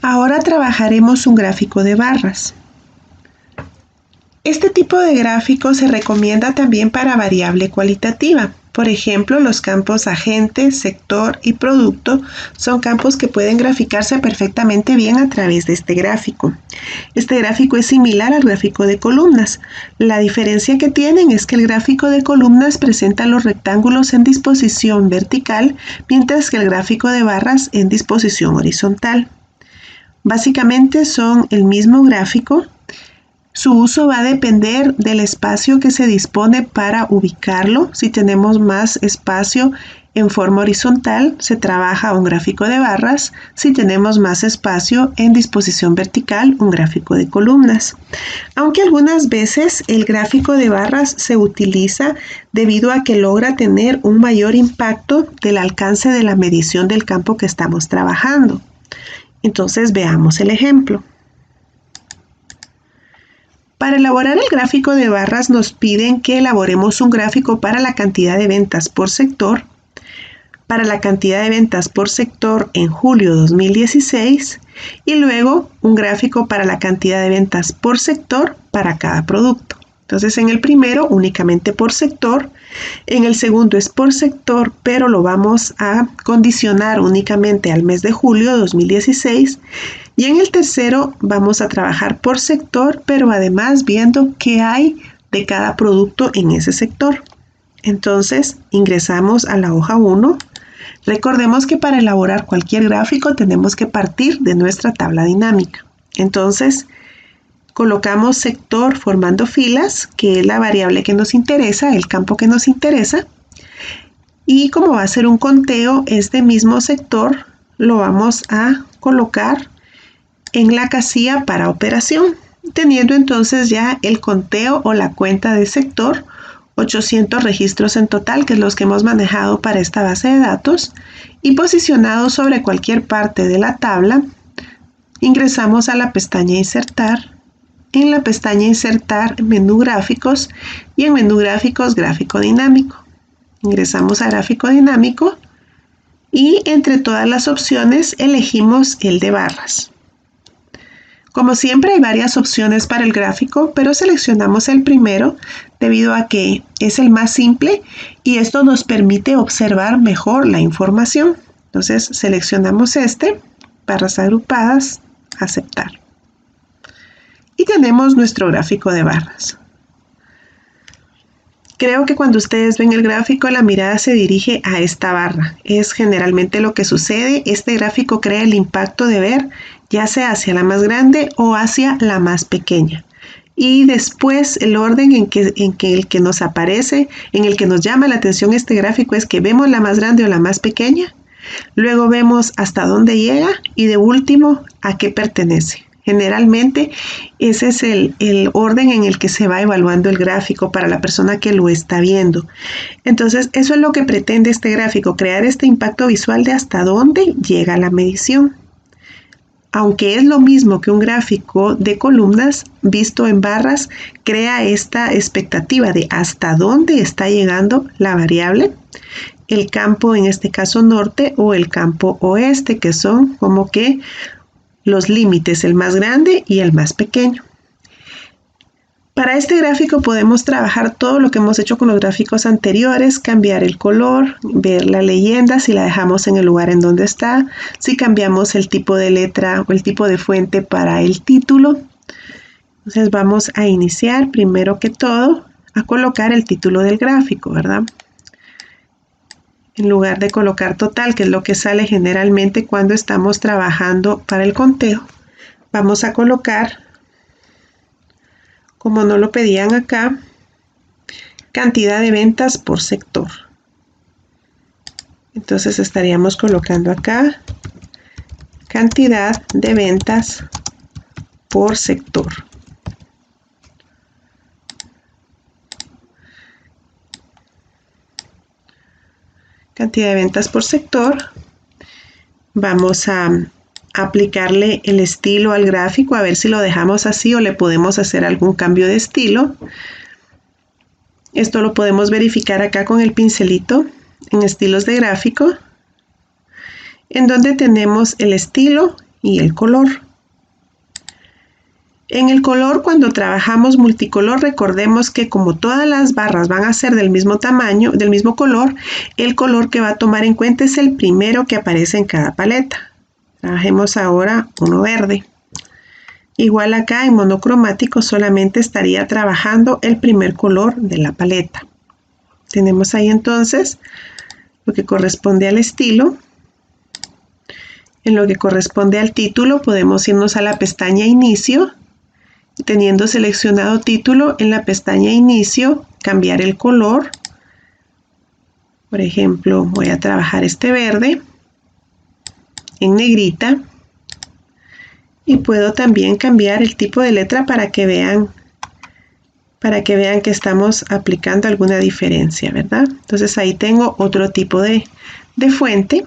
Ahora trabajaremos un gráfico de barras. Este tipo de gráfico se recomienda también para variable cualitativa. Por ejemplo, los campos agente, sector y producto son campos que pueden graficarse perfectamente bien a través de este gráfico. Este gráfico es similar al gráfico de columnas. La diferencia que tienen es que el gráfico de columnas presenta los rectángulos en disposición vertical, mientras que el gráfico de barras en disposición horizontal. Básicamente son el mismo gráfico. Su uso va a depender del espacio que se dispone para ubicarlo. Si tenemos más espacio en forma horizontal, se trabaja un gráfico de barras. Si tenemos más espacio en disposición vertical, un gráfico de columnas. Aunque algunas veces el gráfico de barras se utiliza debido a que logra tener un mayor impacto del alcance de la medición del campo que estamos trabajando. Entonces veamos el ejemplo. Para elaborar el gráfico de barras nos piden que elaboremos un gráfico para la cantidad de ventas por sector, para la cantidad de ventas por sector en julio 2016 y luego un gráfico para la cantidad de ventas por sector para cada producto. Entonces en el primero únicamente por sector, en el segundo es por sector, pero lo vamos a condicionar únicamente al mes de julio 2016 y en el tercero vamos a trabajar por sector, pero además viendo qué hay de cada producto en ese sector. Entonces ingresamos a la hoja 1. Recordemos que para elaborar cualquier gráfico tenemos que partir de nuestra tabla dinámica. Entonces colocamos sector formando filas, que es la variable que nos interesa, el campo que nos interesa. Y como va a ser un conteo, este mismo sector lo vamos a colocar en la casilla para operación, teniendo entonces ya el conteo o la cuenta de sector, 800 registros en total, que es los que hemos manejado para esta base de datos, y posicionados sobre cualquier parte de la tabla, ingresamos a la pestaña Insertar. En la pestaña Insertar, menú Gráficos y en menú Gráficos, Gráfico Dinámico. Ingresamos a Gráfico Dinámico y entre todas las opciones elegimos el de barras. Como siempre hay varias opciones para el gráfico, pero seleccionamos el primero debido a que es el más simple y esto nos permite observar mejor la información. Entonces seleccionamos este, barras agrupadas, aceptar. Y tenemos nuestro gráfico de barras. Creo que cuando ustedes ven el gráfico, la mirada se dirige a esta barra. Es generalmente lo que sucede. Este gráfico crea el impacto de ver ya sea hacia la más grande o hacia la más pequeña. Y después el orden en que nos aparece, en el que nos llama la atención este gráfico es que vemos la más grande o la más pequeña. Luego vemos hasta dónde llega y de último a qué pertenece. Generalmente ese es el orden en el que se va evaluando el gráfico para la persona que lo está viendo. Entonces eso es lo que pretende este gráfico, crear este impacto visual de hasta dónde llega la medición. Aunque es lo mismo que un gráfico de columnas, visto en barras, crea esta expectativa de hasta dónde está llegando la variable, el campo en este caso norte o el campo oeste, que son como que los límites, el más grande y el más pequeño. Para este gráfico podemos trabajar todo lo que hemos hecho con los gráficos anteriores, cambiar el color, ver la leyenda si la dejamos en el lugar en donde está, si cambiamos el tipo de letra o el tipo de fuente para el título. Entonces vamos a iniciar primero que todo a colocar el título del gráfico, ¿verdad? En lugar de colocar total, que es lo que sale generalmente cuando estamos trabajando para el conteo, vamos a colocar, como no lo pedían acá, cantidad de ventas por sector. Entonces estaríamos colocando acá cantidad de ventas por sector. Cantidad de ventas por sector. Vamos a aplicarle el estilo al gráfico, a ver si lo dejamos así o le podemos hacer algún cambio de estilo. Esto lo podemos verificar acá con el pincelito en estilos de gráfico, en donde tenemos el estilo y el color. En el color, cuando trabajamos multicolor, recordemos que como todas las barras van a ser del mismo tamaño, del mismo color, el color que va a tomar en cuenta es el primero que aparece en cada paleta. Trabajemos ahora uno verde. Igual acá en monocromático solamente estaría trabajando el primer color de la paleta. Tenemos ahí entonces lo que corresponde al estilo. En lo que corresponde al título podemos irnos a la pestaña Inicio. Teniendo seleccionado título, en la pestaña Inicio, cambiar el color. Por ejemplo, voy a trabajar este verde en negrita. Y puedo también cambiar el tipo de letra para que vean que estamos aplicando alguna diferencia, ¿verdad? Entonces ahí tengo otro tipo de fuente.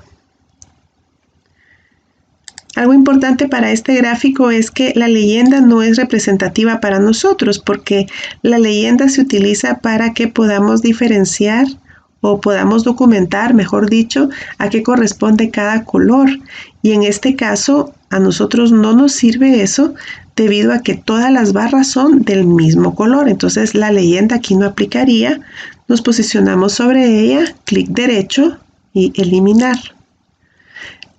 Algo importante para este gráfico es que la leyenda no es representativa para nosotros, porque la leyenda se utiliza para que podamos diferenciar o podamos documentar, mejor dicho, a qué corresponde cada color. Y en este caso, a nosotros no nos sirve eso debido a que todas las barras son del mismo color. Entonces la leyenda aquí no aplicaría. Nos posicionamos sobre ella, clic derecho y eliminar.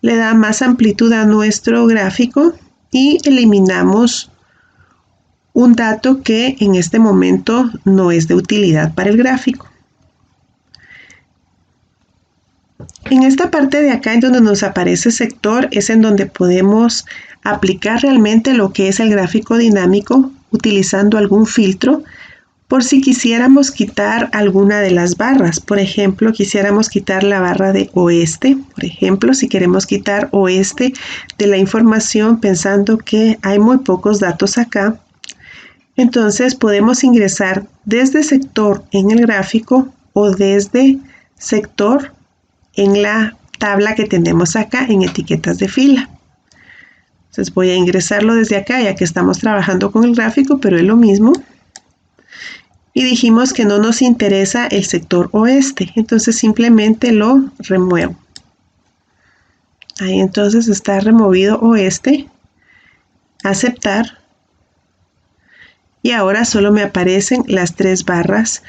Le da más amplitud a nuestro gráfico y eliminamos un dato que en este momento no es de utilidad para el gráfico. En esta parte de acá en donde nos aparece sector es en donde podemos aplicar realmente lo que es el gráfico dinámico utilizando algún filtro por si quisiéramos quitar alguna de las barras. Por ejemplo, quisiéramos quitar la barra de oeste. Por ejemplo, si queremos quitar oeste de la información pensando que hay muy pocos datos acá, entonces podemos ingresar desde sector en el gráfico o desde sector en la tabla que tenemos acá en etiquetas de fila. Entonces voy a ingresarlo desde acá ya que estamos trabajando con el gráfico, pero es lo mismo. Y dijimos que no nos interesa el sector oeste, entonces simplemente lo remuevo. Ahí entonces está removido oeste, aceptar. Y ahora solo me aparecen las tres barras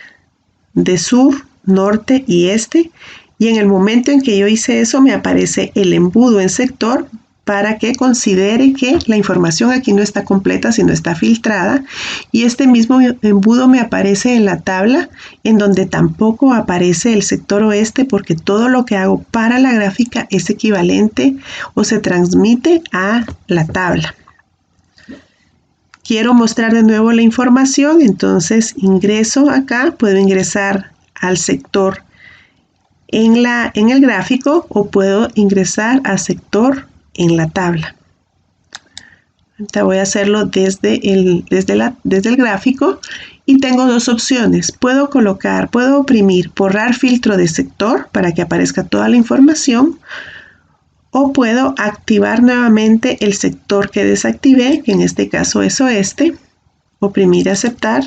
de sur, norte y este. Y en el momento en que yo hice eso me aparece el embudo en sector para que considere que la información aquí no está completa, sino está filtrada. Y este mismo embudo me aparece en la tabla, en donde tampoco aparece el sector oeste, porque todo lo que hago para la gráfica es equivalente o se transmite a la tabla. Quiero mostrar de nuevo la información, entonces ingreso acá, puedo ingresar al sector en el gráfico o puedo ingresar a sector en la tabla. Ahorita voy a hacerlo desde el gráfico y tengo dos opciones. Puedo oprimir, borrar filtro de sector para que aparezca toda la información o puedo activar nuevamente el sector que desactivé, que en este caso es oeste, oprimir aceptar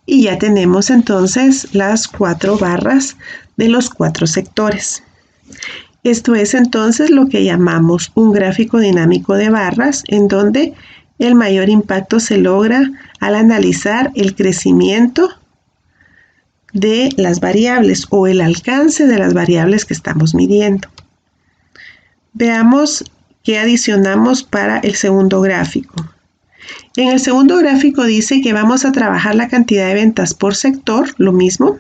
y ya tenemos entonces las 4 barras de los 4 sectores. Esto es entonces lo que llamamos un gráfico dinámico de barras, en donde el mayor impacto se logra al analizar el crecimiento de las variables o el alcance de las variables que estamos midiendo. Veamos qué adicionamos para el segundo gráfico. En el segundo gráfico dice que vamos a trabajar la cantidad de ventas por sector, lo mismo,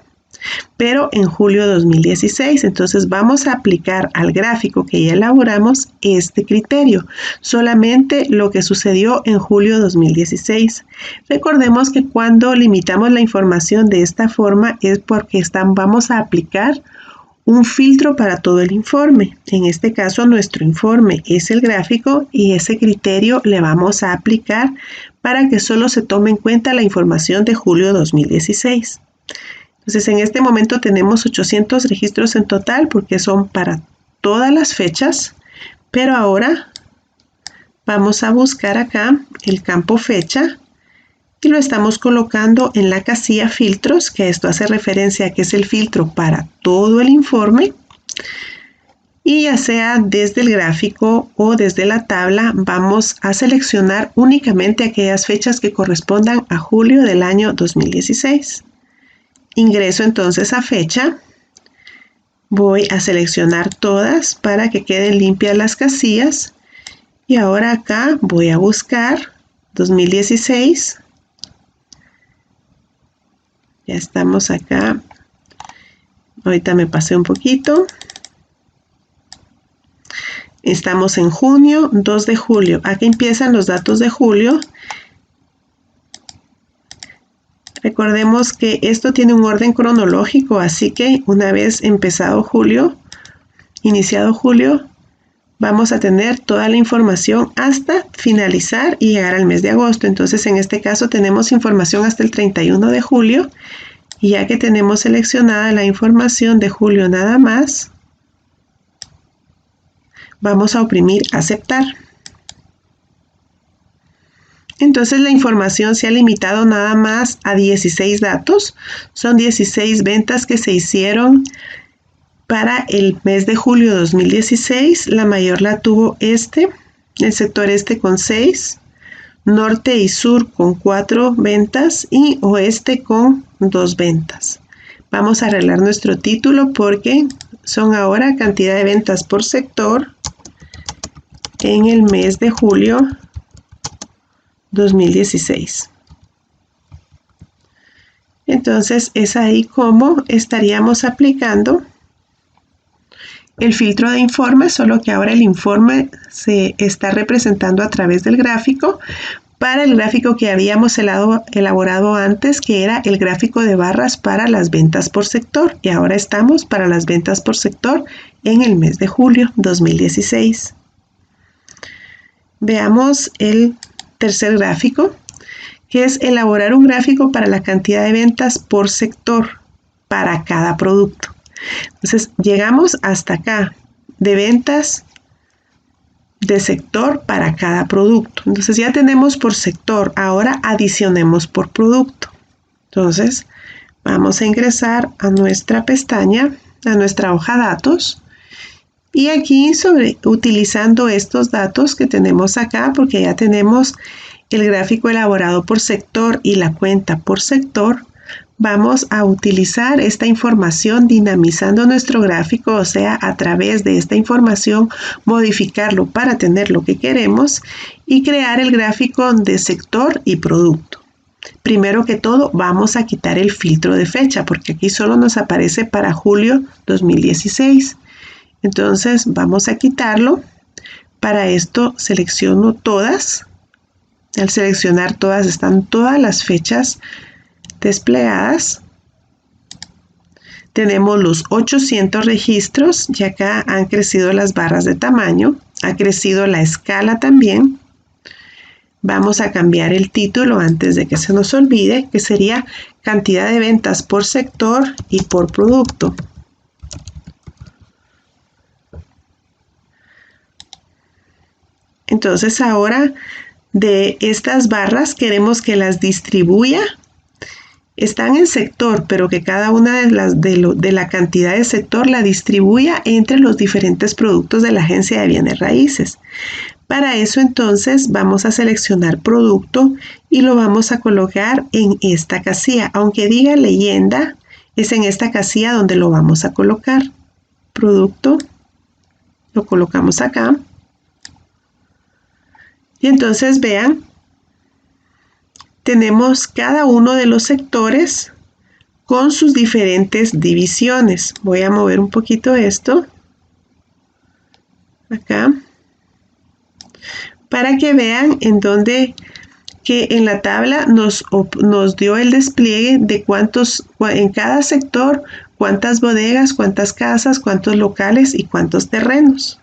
pero en julio de 2016. Entonces vamos a aplicar al gráfico que ya elaboramos este criterio, solamente lo que sucedió en julio de 2016. Recordemos que cuando limitamos la información de esta forma es porque vamos a aplicar un filtro para todo el informe. En este caso nuestro informe es el gráfico y ese criterio le vamos a aplicar para que solo se tome en cuenta la información de julio de 2016. Entonces en este momento tenemos 800 registros en total porque son para todas las fechas, pero ahora vamos a buscar acá el campo fecha y lo estamos colocando en la casilla filtros, que esto hace referencia a que es el filtro para todo el informe. Y ya sea desde el gráfico o desde la tabla, vamos a seleccionar únicamente aquellas fechas que correspondan a julio del año 2016. Ingreso entonces a fecha. Voy a seleccionar todas para que queden limpias las casillas. Y ahora acá voy a buscar 2016. Ya estamos acá. Ahorita me pasé un poquito. Estamos en junio, 2 de julio. Aquí empiezan los datos de julio. Recordemos que esto tiene un orden cronológico, así que una vez empezado julio, iniciado julio, vamos a tener toda la información hasta finalizar y llegar al mes de agosto. Entonces, en este caso tenemos información hasta el 31 de julio. Y ya que tenemos seleccionada la información de julio nada más, vamos a oprimir aceptar. Entonces la información se ha limitado nada más a 16 datos. Son 16 ventas que se hicieron para el mes de julio 2016. La mayor la tuvo el sector este con 6, norte y sur con 4 ventas y oeste con 2 ventas. Vamos a arreglar nuestro título porque son ahora cantidad de ventas por sector en el mes de julio 2016. Entonces es ahí como estaríamos aplicando el filtro de informe, solo que ahora el informe se está representando a través del gráfico para el gráfico que habíamos elaborado antes, que era el gráfico de barras para las ventas por sector. Y ahora estamos para las ventas por sector en el mes de julio 2016. Veamos el tercer gráfico, que es elaborar un gráfico para la cantidad de ventas por sector para cada producto. Entonces, llegamos hasta acá, de ventas de sector para cada producto. Entonces, ya tenemos por sector, ahora adicionemos por producto. Entonces, vamos a ingresar a nuestra pestaña, a nuestra hoja datos. Y aquí, utilizando estos datos que tenemos acá, porque ya tenemos el gráfico elaborado por sector y la cuenta por sector, vamos a utilizar esta información dinamizando nuestro gráfico, o sea, a través de esta información modificarlo para tener lo que queremos y crear el gráfico de sector y producto. Primero que todo, vamos a quitar el filtro de fecha, porque aquí solo nos aparece para julio 2016. Entonces vamos a quitarlo. Para esto selecciono todas. Al seleccionar todas están todas las fechas desplegadas. Tenemos los 800 registros y acá han crecido las barras de tamaño. Ha crecido la escala también. Vamos a cambiar el título antes de que se nos olvide, que sería cantidad de ventas por sector y por producto. Entonces ahora de estas barras queremos que las distribuya. Están en sector, pero que cada una de la cantidad de sector la distribuya entre los diferentes productos de la agencia de bienes raíces. Para eso entonces vamos a seleccionar producto y lo vamos a colocar en esta casilla. Aunque diga leyenda, es en esta casilla donde lo vamos a colocar. Producto, lo colocamos acá. Y entonces vean, tenemos cada uno de los sectores con sus diferentes divisiones. Voy a mover un poquito esto acá para que vean en donde que en la tabla nos dio el despliegue de en cada sector, cuántas bodegas, cuántas casas, cuántos locales y cuántos terrenos.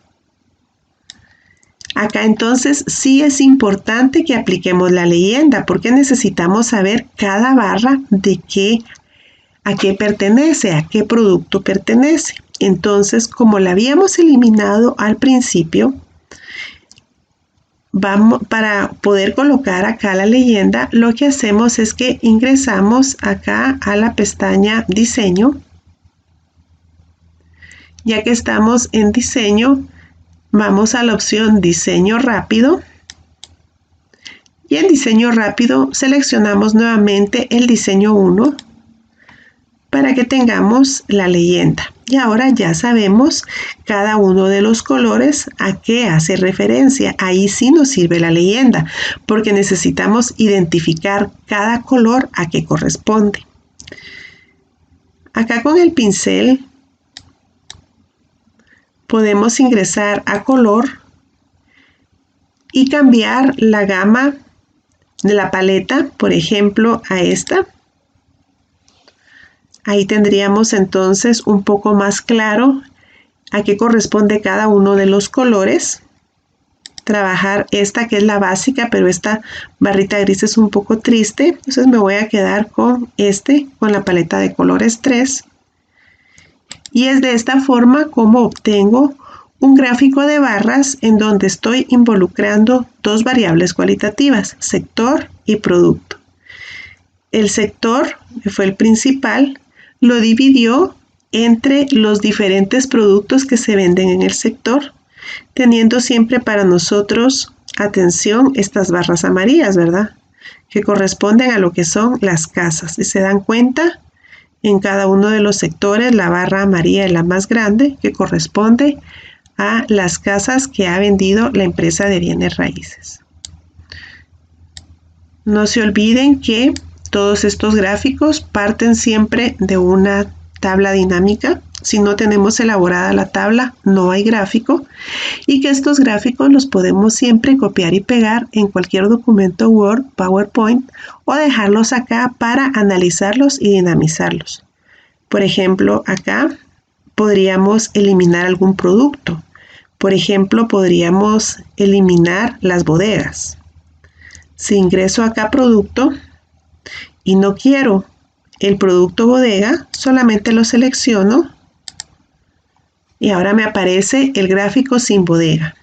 Acá entonces sí es importante que apliquemos la leyenda porque necesitamos saber cada barra a qué pertenece, a qué producto pertenece. Entonces, como la habíamos eliminado al principio, para poder colocar acá la leyenda, lo que hacemos es que ingresamos acá a la pestaña Diseño Ya que estamos en diseño, vamos a la opción diseño rápido. Y en diseño rápido seleccionamos nuevamente el diseño 1 para que tengamos la leyenda. Y ahora ya sabemos cada uno de los colores a qué hace referencia. Ahí sí nos sirve la leyenda, porque necesitamos identificar cada color a qué corresponde. Acá con el pincel podemos ingresar a color y cambiar la gama de la paleta, por ejemplo, a esta. Ahí tendríamos entonces un poco más claro a qué corresponde cada uno de los colores. Trabajar esta que es la básica, pero esta barrita gris es un poco triste. Entonces me voy a quedar con con la paleta de colores 3. Y es de esta forma como obtengo un gráfico de barras en donde estoy involucrando dos variables cualitativas, sector y producto. El sector, que fue el principal, lo dividió entre los diferentes productos que se venden en el sector, teniendo siempre para nosotros, atención, estas barras amarillas, ¿verdad? Que corresponden a lo que son las casas. Si se dan cuenta, en cada uno de los sectores, la barra amarilla es la más grande, que corresponde a las casas que ha vendido la empresa de bienes raíces. No se olviden que todos estos gráficos parten siempre de una tabla dinámica. Si no tenemos elaborada la tabla, no hay gráfico. Y que estos gráficos los podemos siempre copiar y pegar en cualquier documento Word, PowerPoint o dejarlos acá para analizarlos y dinamizarlos. Por ejemplo, acá podríamos eliminar algún producto. Por ejemplo, podríamos eliminar las bodegas. Si ingreso acá producto y no quiero el producto bodega, solamente lo selecciono y ahora me aparece el gráfico sin bodega.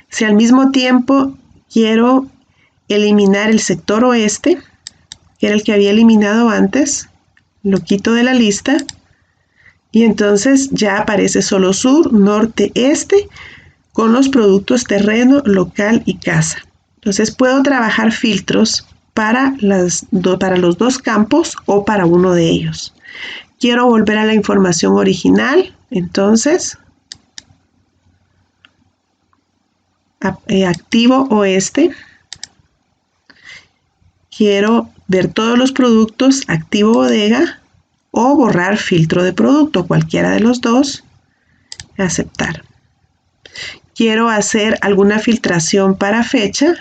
Si al mismo tiempo quiero eliminar el sector oeste, que era el que había eliminado antes, lo quito de la lista y entonces ya aparece solo sur, norte, este con los productos terreno, local y casa. Entonces puedo trabajar filtros para los dos campos o para uno de ellos. Quiero volver a la información original, entonces activo oeste. Quiero ver todos los productos, activo bodega o borrar filtro de producto, cualquiera de los dos, aceptar. Quiero hacer alguna filtración para fecha,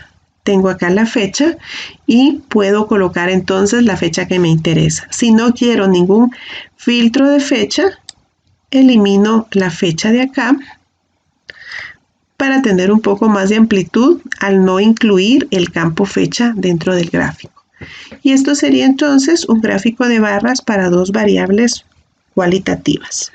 tengo acá la fecha y puedo colocar entonces la fecha que me interesa. Si no quiero ningún filtro de fecha, elimino la fecha de acá para tener un poco más de amplitud al no incluir el campo fecha dentro del gráfico. Y esto sería entonces un gráfico de barras para dos variables cualitativas.